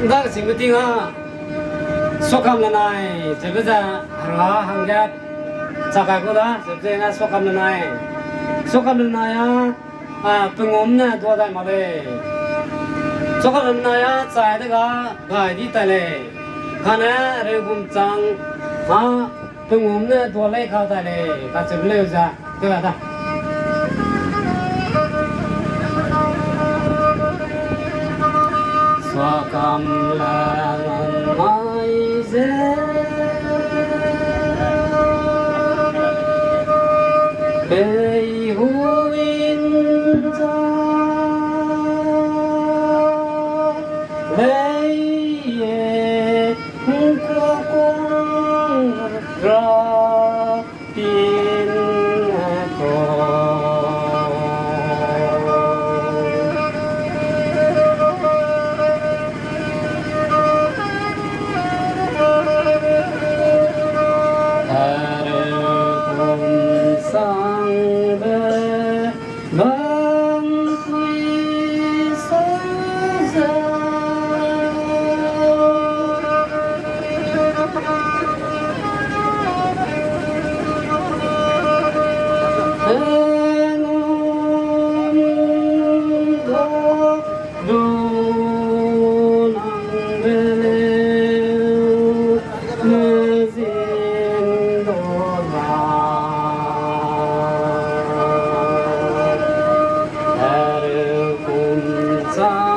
나 싱그팅아 속함나나이 제베자 하라 한gat 자가고다 제베나 속함나나이 속함나나야 pengomna tua dai male 속함나야 자이다가 가이디 달래 khana regum chang pengomna tua lai khao 달래 ka cheble ja kala Swakam langan maize Bei huin za Leiye kukung ra tin ko Sa